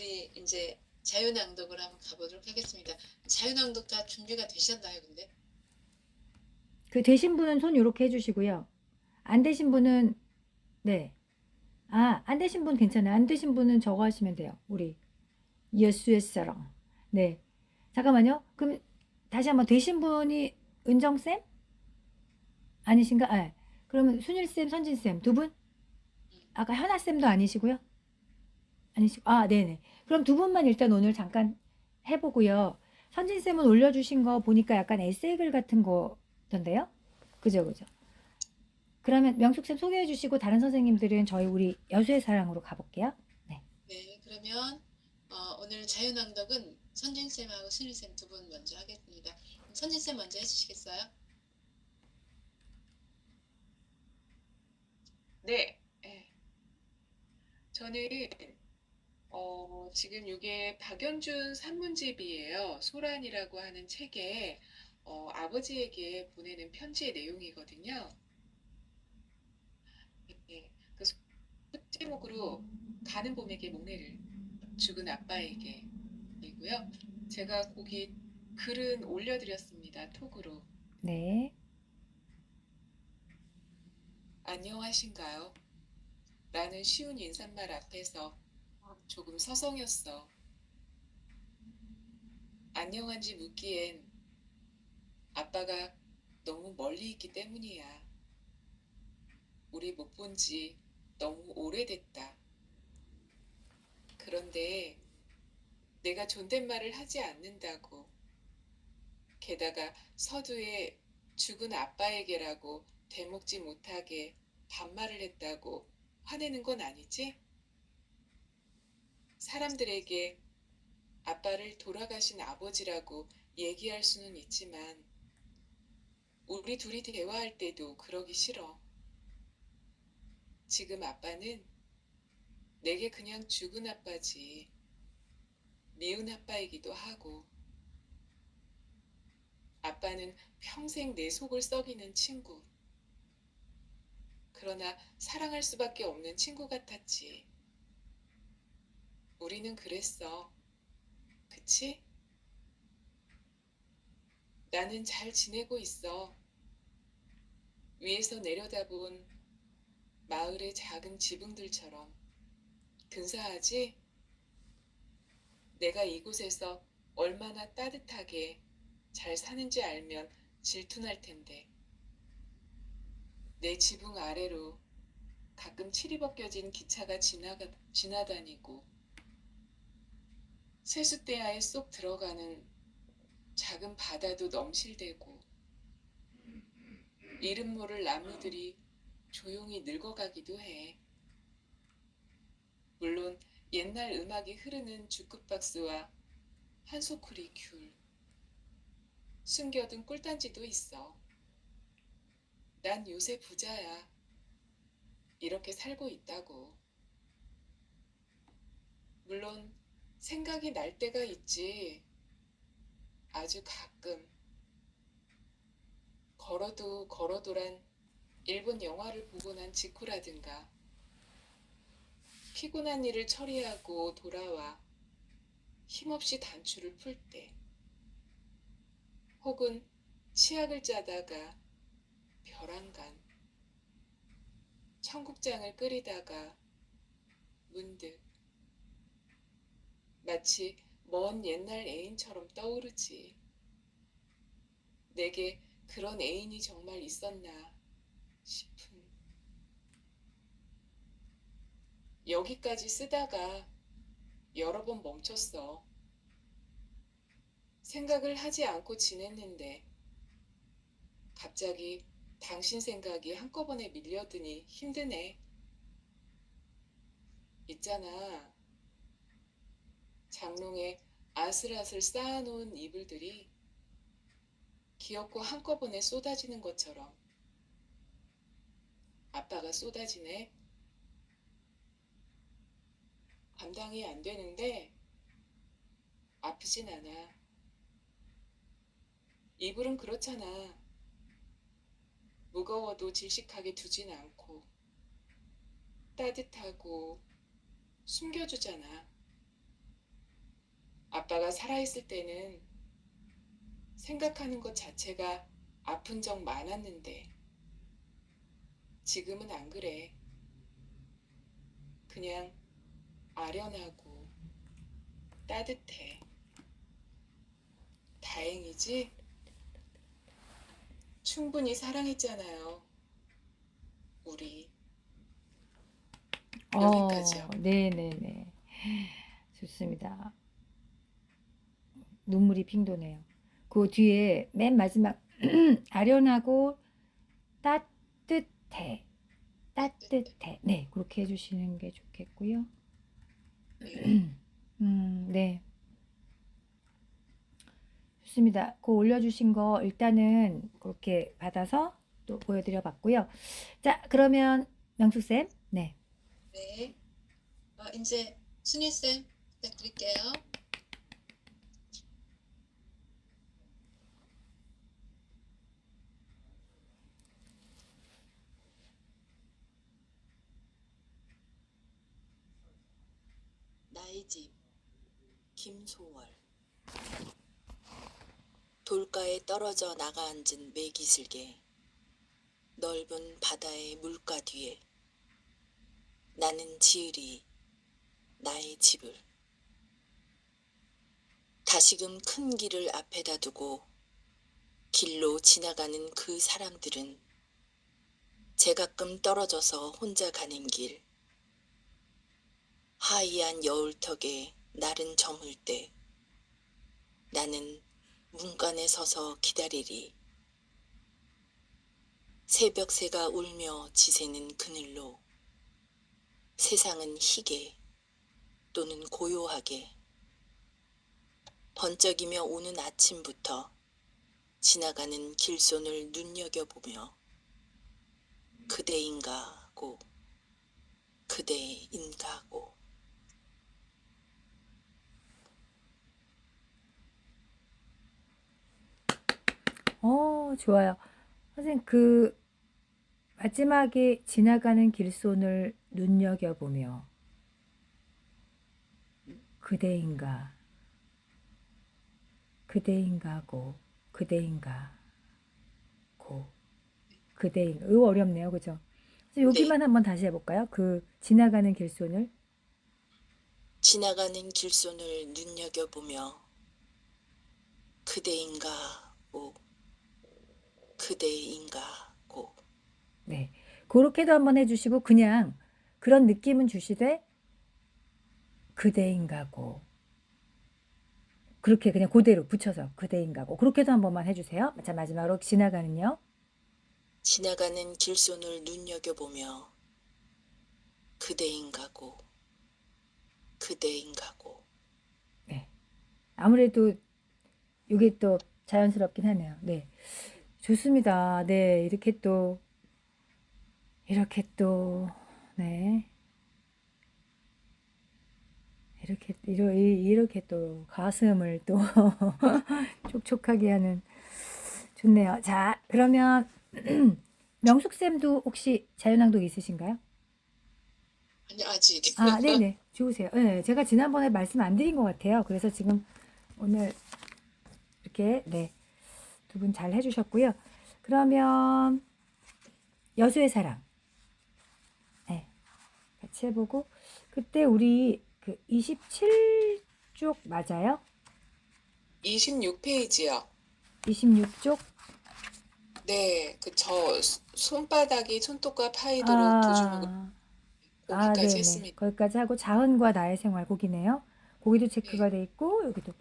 우리 이제 자유낭독을 한번 가보도록 하겠습니다. 자유낭독 다 준비가 되셨나요, 근데? 그 되신 분은 손 요렇게 해주시고요. 안 되신 분은 네. 안 되신 분 괜찮아요. 안 되신 분은 저거 하시면 돼요. 우리 예수의 사랑. 네. 잠깐만요. 그럼 다시 한번 되신 분이 은정쌤? 아니신가? 아, 그러면 순일쌤, 선진쌤 두 분? 음, 아까 현아쌤도 아니시고요? 아니시고, 네네. 그럼 두 분만 일단 오늘 잠깐 해보고요. 선진쌤은 올려주신 거 보니까 약간 에세이 글 같은 거던데요? 그죠, 그죠. 그러면 명숙쌤 소개해 주시고 다른 선생님들은 저희 우리 여수의 사랑으로 가볼게요. 네. 네, 그러면 오늘 자유낭독은 선진쌤하고 순희쌤 두 분 먼저 하겠습니다. 그럼 선진쌤 먼저 해주시겠어요? 네, 예. 저는 지금 이게 박연준 산문집이에요. 소란이라고 하는 책에 아버지에게 보내는 편지의 내용이거든요. 예. 그 제목으로 가는 봄에게 목례를 죽은 아빠에게이고요. 제가 거기 글은 올려드렸습니다. 톡으로. 네. 안녕하신가요? 라는 쉬운 인사말 앞에서 조금 서성였어. 안녕한지 묻기엔 아빠가 너무 멀리 있기 때문이야. 우리 못 본지 너무 오래됐다. 그런데 내가 존댓말을 하지 않는다고. 게다가 서두에 죽은 아빠에게라고 되먹지 못하게 반말을 했다고 화내는 건 아니지? 사람들에게 아빠를 돌아가신 아버지라고 얘기할 수는 있지만 우리 둘이 대화할 때도 그러기 싫어. 지금 아빠는 내게 그냥 죽은 아빠지. 미운 아빠이기도 하고, 아빠는 평생 내 속을 썩이는 친구. 그러나 사랑할 수밖에 없는 친구 같았지. 우리는 그랬어. 그치? 나는 잘 지내고 있어. 위에서 내려다본 마을의 작은 지붕들처럼. 근사하지? 내가 이곳에서 얼마나 따뜻하게 잘 사는지 알면 질투날 텐데. 내 지붕 아래로 가끔 칠이 벗겨진 기차가 지나다니고 세숫대야에 쏙 들어가는 작은 바다도 넘실대고 이름 모를 나무들이 조용히 늙어가기도 해. 물론 옛날 음악이 흐르는 주크박스와 한소쿠리 귤, 숨겨둔 꿀단지도 있어. 난 요새 부자야. 이렇게 살고 있다고. 물론 생각이 날 때가 있지. 아주 가끔. 걸어도 걸어도란 일본 영화를 보고 난 직후라든가 피곤한 일을 처리하고 돌아와 힘없이 단추를 풀 때, 혹은 치약을 짜다가 벼랑간 청국장을 끓이다가 문득 마치 먼 옛날 애인처럼 떠오르지. 내게 그런 애인이 정말 있었나 싶은. 여기까지 쓰다가 여러 번 멈췄어. 생각을 하지 않고 지냈는데 갑자기 당신 생각이 한꺼번에 밀려드니 힘드네. 있잖아. 장롱에 아슬아슬 쌓아놓은 이불들이 기어코 한꺼번에 쏟아지는 것처럼 아빠가 쏟아지네. 감당이 안 되는데 아프진 않아. 이불은 그렇잖아. 무거워도 질식하게 두진 않고 따뜻하고 숨겨주잖아. 아빠가 살아있을 때는 생각하는 것 자체가 아픈 적 많았는데 지금은 안 그래. 그냥 아련하고 따뜻해. 다행이지? 충분히 사랑했잖아요. 우리. 여기까지요. 네네네. 좋습니다. 눈물이 핑 도네요. 그 뒤에 맨 마지막 아련하고 따뜻해. 따뜻해. 네, 그렇게 해주시는 게 좋겠고요. 네. 네. 좋습니다. 그 올려주신 거 일단은 그렇게 받아서 또 보여드려 봤고요. 자, 그러면 명수쌤. 네. 네. 이제 순일쌤 부탁드릴게요. 나의 집 김소월. 돌가에 떨어져 나가앉은 메기슬개. 넓은 바다의 물가 뒤에 나는 지으리 나의 집을. 다시금 큰 길을 앞에다 두고 길로 지나가는 그 사람들은 제가끔 떨어져서 혼자 가는 길. 하이한 여울턱에 날은 저물 때 나는 문간에 서서 기다리리. 새벽새가 울며 지새는 그늘로 세상은 희게 또는 고요하게 번쩍이며 오는 아침부터 지나가는 길손을 눈여겨보며 그대인가고 그대인가고. 좋아요. 선생님, 그 마지막에 지나가는 길손을 눈여겨보며 그대인가, 그대인가고, 그대인가고, 그대인가. 이거 어렵네요, 그죠? 여기만 한번 다시 해볼까요? 그 지나가는 길손을. 지나가는 길손을 눈여겨보며 그대인가고 그대인가고. 네. 그렇게도 한번 해주시고, 그냥 그런 느낌은 주시되, 그대인가고. 그렇게 그냥 그대로 붙여서 그대인가고. 그렇게도 한 번만 해주세요. 자, 마지막으로 지나가는요. 지나가는 길손을 눈여겨보며 그대인가고 그대인가고. 네. 아무래도 이게 또 자연스럽긴 하네요. 네. 좋습니다. 네. 이렇게 또, 네. 이렇게 또 가슴을 또 촉촉하게 하는, 좋네요. 자, 그러면 명숙쌤도 혹시 자유낭독 있으신가요? 아니, 아직. 아, 네네. 좋으세요. 네, 제가 지난번에 말씀 안 드린 것 같아요. 그래서 지금 오늘 이렇게, 네, 두 분 잘 해주셨고요. 그러면 여수의 사랑. 네, 같이 해보고. 그때 우리 그 27쪽 맞아요? 26페이지요. 26쪽? 네, 손바닥이 손톱과 파이도록 두 주먹을 거기까지 네네. 했습니다. 거기까지 하고 자은과 나의 생활 곡이네요. 거기도 네, 체크가 돼 있고 여기도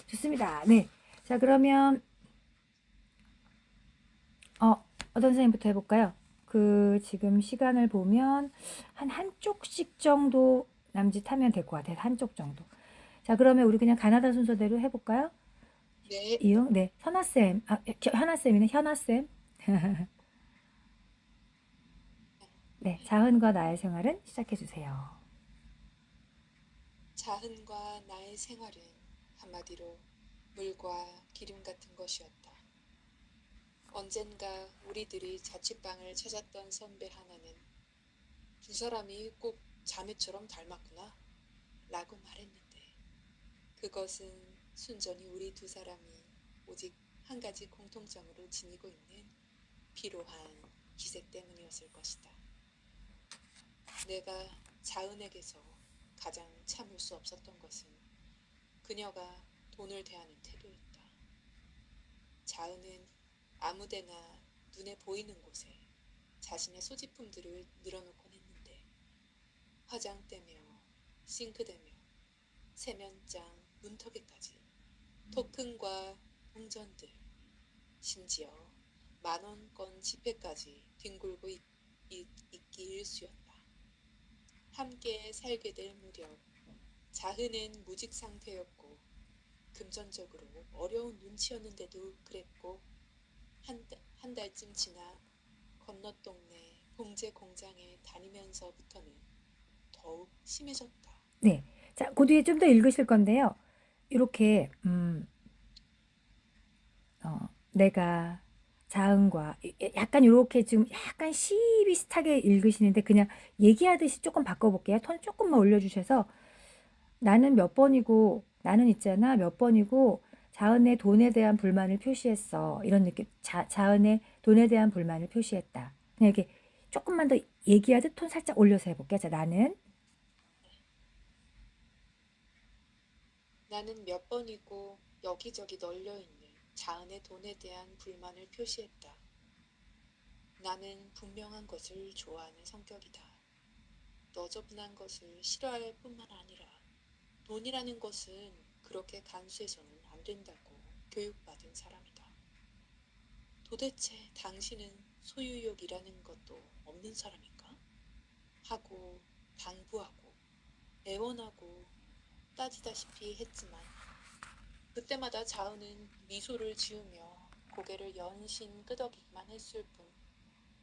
좋습니다. 네. 자, 그러면 어떤 선생님부터 해볼까요? 그 지금 시간을 보면 한쪽씩 정도 남짓하면 될 것 같아요. 한쪽 정도. 자, 그러면 우리 그냥 가나다 순서대로 해볼까요? 네. 이응, 네, 현아쌤, 현아쌤이네, 현아쌤. 네, 자은과 나의 생활은 시작해주세요. 자흔과 나의 생활은 한마디로 물과 기름 같은 것이었다. 언젠가 우리들이 자취방을 찾았던 선배 하나는 두 사람이 꼭 자매처럼 닮았구나 라고 말했는데 그것은 순전히 우리 두 사람이 오직 한 가지 공통점으로 지니고 있는 피로한 기색 때문이었을 것이다. 내가 자은에게서 가장 참을 수 없었던 것은 그녀가 돈을 대하는 태도였다. 자은은 아무데나 눈에 보이는 곳에 자신의 소지품들을 늘어놓곤 했는데 화장대며 싱크대며 세면장 문턱에까지 토큰과 동전들, 심지어 만원권 지폐까지 뒹굴고 있기 일쑤였다. 함께 살게 될 무렵 자흔은 무직 상태였고 금전적으로 어려운 눈치였는데도 그랬고 한 달쯤 지나 건너 동네 봉제 공장에 다니면서부터는 더욱 심해졌다. 네. 자, 그 뒤에 좀 더 읽으실 건데요. 이렇게 내가 자은과 약간 이렇게 지금 약간 시 비슷하게 읽으시는데 그냥 얘기하듯이 조금 바꿔볼게요. 톤 조금만 올려주셔서 나는 몇 번이고 나는 있잖아 몇 번이고 자은의 돈에 대한 불만을 표시했어. 이런 느낌. 자은의 돈에 대한 불만을 표시했다. 그냥 이렇게 조금만 더 얘기하듯 톤 살짝 올려서 해볼게요. 자, 나는 나는 몇 번이고 여기저기 널려있는 자은의 돈에 대한 불만을 표시했다. 나는 분명한 것을 좋아하는 성격이다. 너저분한 것을 싫어할 뿐만 아니라 돈이라는 것은 그렇게 간수해서는 안 된다고 교육받은 사람이다. 도대체 당신은 소유욕이라는 것도 없는 사람인가? 하고 당부하고 애원하고 따지다시피 했지만 그때마다 자은은 미소를 지으며 고개를 연신 끄덕이기만 했을 뿐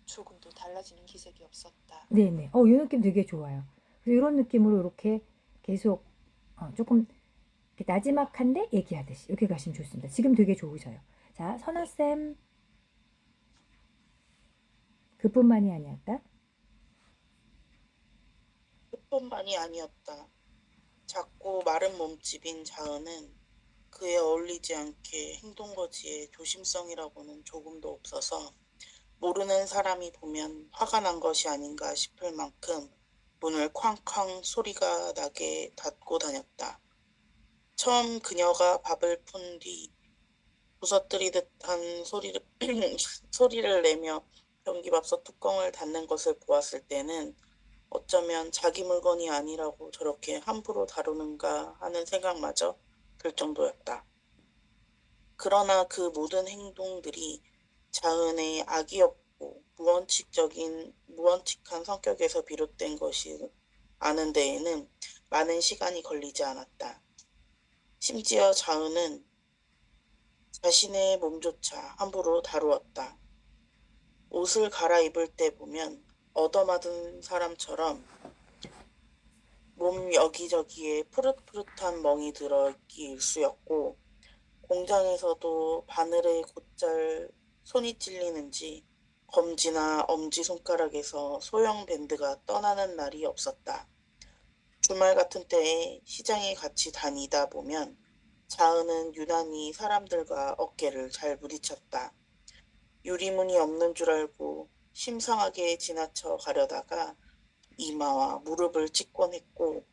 조금도 달라지는 기색이 없었다. 네네. 이 느낌 되게 좋아요. 그래서 이런 느낌으로 이렇게 계속 조금 이렇게 나지막한데 얘기하듯이 이렇게 가시면 좋습니다. 지금 되게 좋으셔요. 자, 선아쌤. 그뿐만이 아니었다. 그뿐만이 아니었다. 작고 마른 몸집인 자은은 그에 어울리지 않게 행동거지에 조심성이라고는 조금도 없어서 모르는 사람이 보면 화가 난 것이 아닌가 싶을 만큼 문을 쾅쾅 소리가 나게 닫고 다녔다. 처음 그녀가 밥을 푼 뒤 부서뜨리듯한 소리를 내며 변기밥솥 뚜껑을 닫는 것을 보았을 때는 어쩌면 자기 물건이 아니라고 저렇게 함부로 다루는가 하는 생각마저 들 정도였다. 그러나 그 모든 행동들이 자은의 악의없고 무원칙한 성격에서 비롯된 것이 아는 데에는 많은 시간이 걸리지 않았다. 심지어 자은은 자신의 몸조차 함부로 다루었다. 옷을 갈아입을 때 보면 얻어맞은 사람처럼 몸 여기저기에 푸릇푸릇한 멍이 들어있기 일쑤였고 공장에서도 바늘에 곧잘 손이 찔리는지 검지나 엄지손가락에서 소형 밴드가 떠나는 날이 없었다. 주말 같은 때에 시장에 같이 다니다 보면 자은은 유난히 사람들과 어깨를 잘 부딪혔다. 유리문이 없는 줄 알고 심상하게 지나쳐 가려다가 이마와 무릎을 찍곤 했고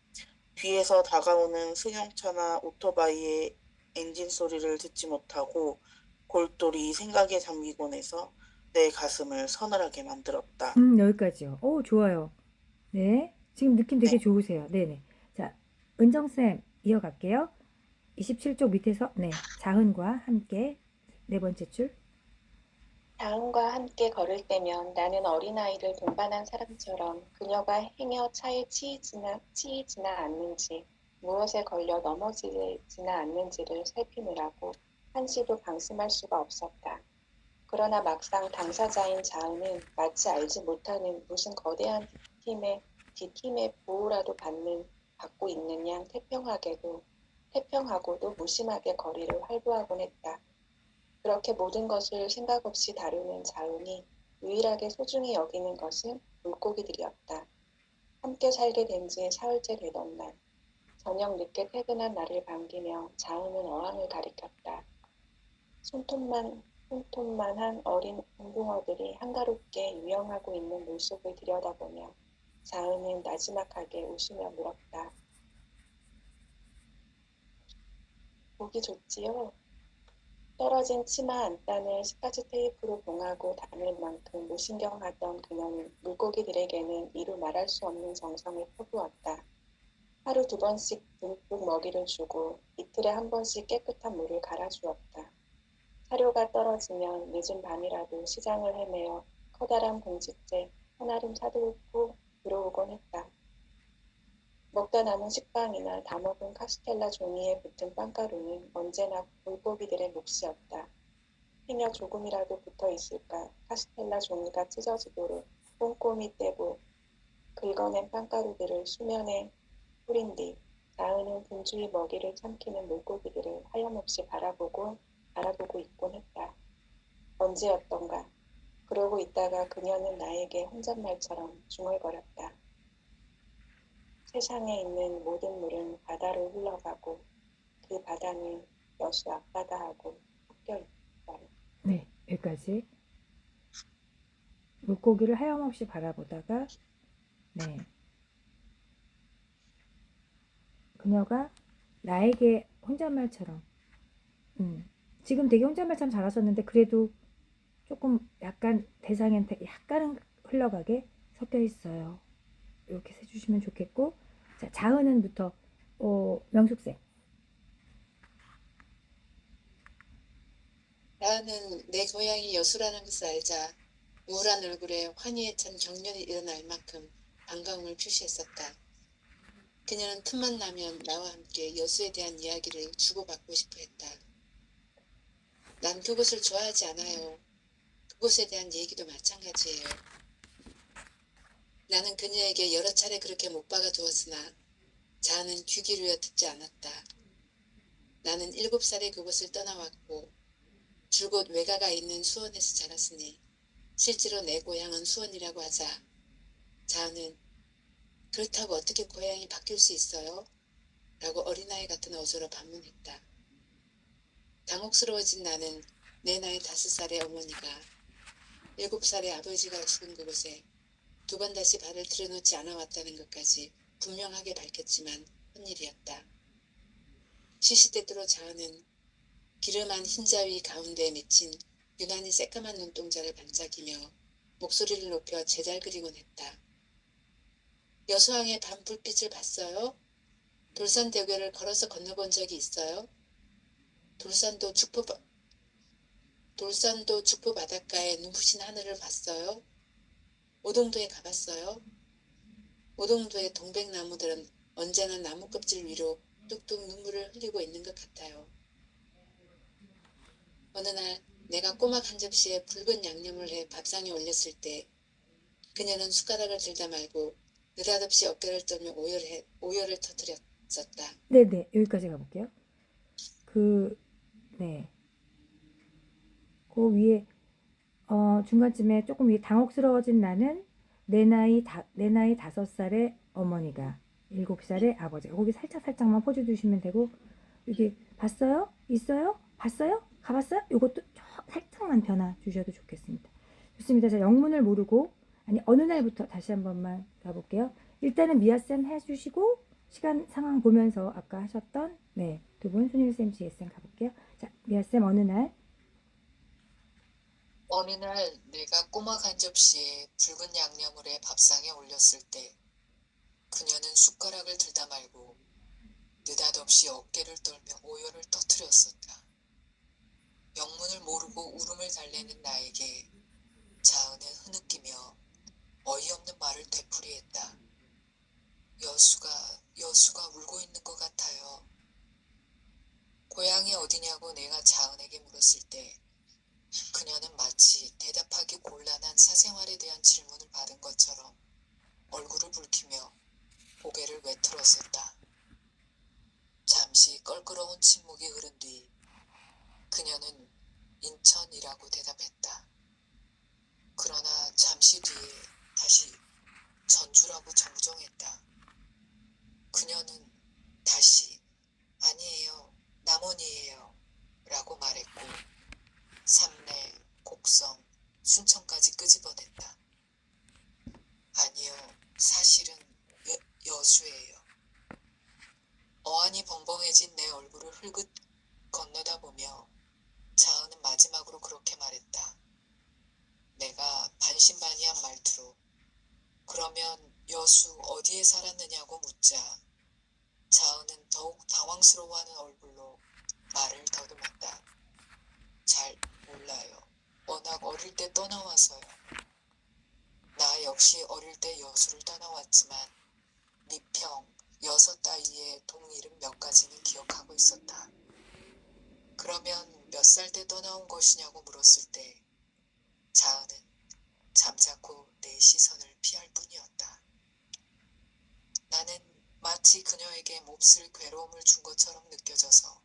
뒤에서 다가오는 승용차나 오토바이의 엔진 소리를 듣지 못하고 골똘히 생각에 잠기곤 해서 내 가슴을 서늘하게 만들었다. 여기까지요. 좋아요. 네. 지금 느낌 되게 네. 좋으세요. 네네. 자, 은정쌤 이어갈게요. 27쪽 밑에서 네. 자흔과 함께 네 번째 줄. 자은과 함께 걸을 때면 나는 어린아이를 동반한 사람처럼 그녀가 행여 차에 치이지나 않는지 무엇에 걸려 넘어지지나 않는지를 살피느라고 한시도 방심할 수가 없었다. 그러나 막상 당사자인 자은은 마치 알지 못하는 무슨 거대한 뒷힘의 보호라도 받고 있는 양 태평하고도 무심하게 거리를 활보하곤 했다. 그렇게 모든 것을 생각 없이 다루는 자은이 유일하게 소중히 여기는 것은 물고기들이었다. 함께 살게 된 지 사흘째 되던 날, 저녁 늦게 퇴근한 나를 반기며 자은은 어항을 가리켰다. 손톱만한 어린 웅붕어들이 한가롭게 유영하고 있는 물속을 들여다보며 자은은 나지막하게 웃으며 물었다. 보기 좋지요? 떨어진 치마 안단을 스카치 테이프로 봉하고 다닐 만큼 무신경하던 그녀는 물고기들에게는 이루 말할 수 없는 정성을 퍼부었다. 하루 2번씩 듬뿍 먹이를 주고 이틀에 1번씩 깨끗한 물을 갈아주었다. 사료가 떨어지면 늦은 밤이라도 시장을 헤매어 커다란 봉지째 하나름 사들고 들어오곤 했다. 먹다 남은 식빵이나 다 먹은 카스텔라 종이에 붙은 빵가루는 언제나 물고기들의 몫이었다. 행여 조금이라도 붙어 있을까 카스텔라 종이가 찢어지도록 꼼꼼히 떼고 긁어낸 빵가루들을 수면에 뿌린 뒤 자은은 분주히 먹이를 삼키는 물고기들을 하염없이 바라보고 있곤 했다. 언제였던가. 그러고 있다가 그녀는 나에게 혼잣말처럼 중얼거렸다. 세상에 있는 모든 물은 바다로 흘러가고 그 바다는 여수 앞바다하고 섞여 있다. 네, 여기까지. 물고기를 하염없이 바라보다가 네. 그녀가 나에게 혼잣말처럼 지금 되게 혼잣말처럼 잘하셨는데 그래도 조금 약간 대상한테 약간은 흘러가게 섞여 있어요. 이렇게 해주시면 좋겠고 자, 자은은부터 명숙쌤. 나는 내 고향이 여수라는 것을 알자 우울한 얼굴에 환희에 찬 경련이 일어날 만큼 반가움을 표시했었다. 그녀는 틈만 나면 나와 함께 여수에 대한 이야기를 주고받고 싶어 했다. 난 그곳을 좋아하지 않아요. 그곳에 대한 얘기도 마찬가지예요. 나는 그녀에게 여러 차례 그렇게 못 박아 두었으나 자아는 귀 기울여 듣지 않았다. 나는 7살에 그곳을 떠나왔고 줄곧 외가가 있는 수원에서 자랐으니 실제로 내 고향은 수원이라고 하자 자아는 그렇다고 어떻게 고향이 바뀔 수 있어요? 라고 어린아이 같은 어조로 반문했다. 당혹스러워진 나는 내 나이 5살의 어머니가 7살의 아버지가 죽은 그곳에 2번 다시 발을 들여놓지 않아 왔다는 것까지 분명하게 밝혔지만 헛일이었다. 시시때때로 자아는 기름한 흰자위 가운데 맺힌 유난히 새까만 눈동자를 반짝이며 목소리를 높여 제잘 그리곤 했다. 여수항의 밤 불빛을 봤어요? 돌산대교를 걸어서 건너본 적이 있어요? 돌산도 죽포 바닷가의 눈부신 하늘을 봤어요? 오동도에 가봤어요? 오동도의 동백나무들은 언제나 나무 껍질 위로 뚝뚝 눈물을 흘리고 있는 것 같아요. 어느 날 내가 꼬막 한 접시에 붉은 양념을 해 밥상에 올렸을 때 그녀는 숟가락을 들다 말고 느닷없이 어깨를 떨며 오열을 터뜨렸었다. 네네 여기까지 가볼게요. 네. 그 위에 중간쯤에 조금 위에 당혹스러워진 나는 내 나이 5살의 어머니가 7살의 아버지가 거기 살짝만 포즈 주시면 되고 여기 봤어요? 있어요? 봤어요? 가봤어요? 이것도 살짝만 변화 주셔도 좋겠습니다. 좋습니다. 자, 영문을 모르고 아니 어느 날부터 다시 한 번만 가볼게요. 일단은 미아쌤 해주시고 시간 상황 보면서 아까 하셨던 네, 두 분 손일쌤, 지혜쌤 가볼게요. 자, 미아쌤 어느 날 내가 꼬막 한 접시에 붉은 양념을 해 밥상에 올렸을 때 그녀는 숟가락을 들다 말고 느닷없이 어깨를 떨며 오열을 터뜨렸었다. 영문을 모르고 울음을 달래는 나에게 자은은 흐느끼며 어이없는 말을 되풀이했다. 여수가 울고 있는 것 같아요. 고향이 어디냐고 내가 자은에게 물었을 때 그녀는 마치 대답하기 곤란한 사생활에 대한 질문을 받은 것처럼 얼굴을 붉히며 고개를 외틀었었다. 잠시 껄끄러운 침묵이 흐른 뒤 그녀는 인천이라고 대답했다. 그러나 잠시 뒤에 다시 전주라고 정정했다. 그녀는 다시 아니에요, 남원이에요 라고 말했고 삼내, 곡성, 순천까지 끄집어냈다. 아니요, 사실은 여수예요. 어안이 벙벙해진 내 얼굴을 흘끗 건너다 보며 자은은 마지막으로 그렇게 말했다. 내가 반신반의한 말투로 그러면 여수 어디에 살았느냐고 묻자 자은은 더욱 당황스러워하는 얼굴로 말을 더듬었다. 잘 몰라요. 워낙 어릴 때 떠나와서요. 나 역시 어릴 때 여수를 떠나왔지만 미평, 여섯 따위의 동 이름 몇 가지는 기억하고 있었다. 그러면 몇 살 때 떠나온 것이냐고 물었을 때 자은은 잠자코 내 시선을 피할 뿐이었다. 나는 마치 그녀에게 몹쓸 괴로움을 준 것처럼 느껴져서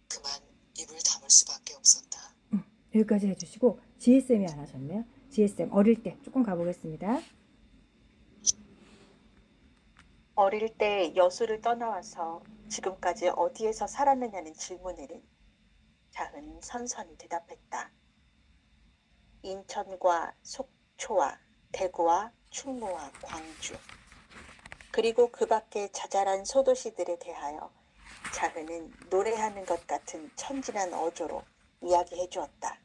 그만 입을 다물 수밖에 없었다. 여기까지 해주시고 GSM이 안 하셨네요. GSM 어릴 때 조금 가보겠습니다. 어릴 때 여수를 떠나와서 지금까지 어디에서 살았느냐는 질문에는 자은은 선선히 대답했다. 인천과 속초와 대구와 충무와 광주 그리고 그 밖의 자잘한 소도시들에 대하여 자은은 노래하는 것 같은 천진한 어조로 이야기해 주었다.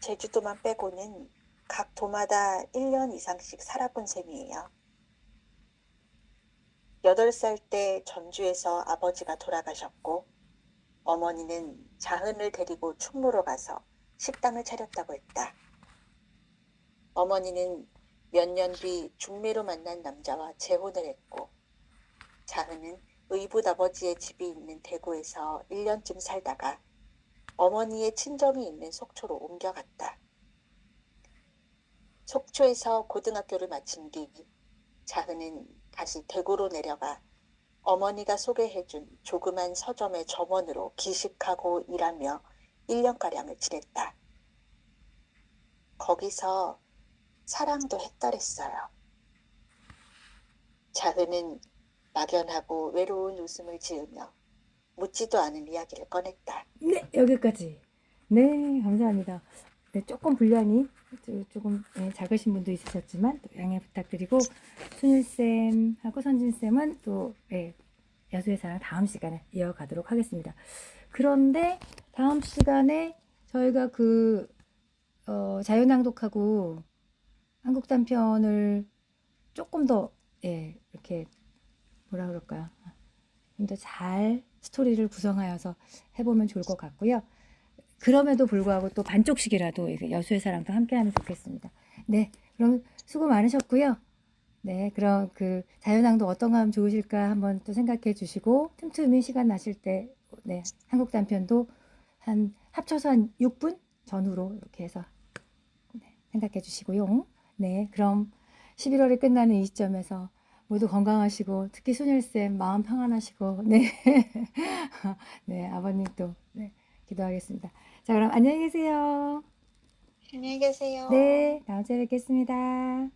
제주도만 빼고는 각 도마다 1년 이상씩 살아본 셈이에요. 8살 때 전주에서 아버지가 돌아가셨고 어머니는 자은을 데리고 충무로 가서 식당을 차렸다고 했다. 어머니는 몇 년 뒤 중매로 만난 남자와 재혼을 했고 자은은 의붓 아버지의 집이 있는 대구에서 1년쯤 살다가 어머니의 친정이 있는 속초로 옮겨갔다. 속초에서 고등학교를 마친 뒤 자은은 다시 대구로 내려가 어머니가 소개해준 조그만 서점의 점원으로 기식하고 일하며 1년가량을 지냈다. 거기서 사랑도 했더랬어요. 자은은 막연하고 외로운 웃음을 지으며 묻지도 않은 이야기를 꺼냈다. 네, 여기까지. 네, 감사합니다. 네, 조금 분량이 조금 작으신 분도 있으셨지만 또 양해 부탁드리고 순일쌤하고 선진쌤은 또 여수의 사랑 다음 시간에 이어가도록 하겠습니다. 그런데 다음 시간에 저희가 자유낭독하고 한국단편을 조금 더 이렇게 뭐라 그럴까요? 좀 더 잘 스토리를 구성하여서 해보면 좋을 것 같고요. 그럼에도 불구하고 또 반쪽씩이라도 여수의 사랑도 함께하면 좋겠습니다. 네, 그럼 수고 많으셨고요. 네, 그럼 자유낭독 어떤 거 하면 좋으실까 한번 또 생각해 주시고 틈틈이 시간 나실 때 한국 단편도 합쳐서 한 6분 전후로 이렇게 해서 생각해 주시고요. 네, 그럼 11월이 끝나는 이 시점에서 모두 건강하시고 특히 순일쌤 마음 평안하시고 네, 아버님 또 기도하겠습니다. 자, 그럼 안녕히 계세요. 안녕히 계세요. 네, 다음 주에 뵙겠습니다.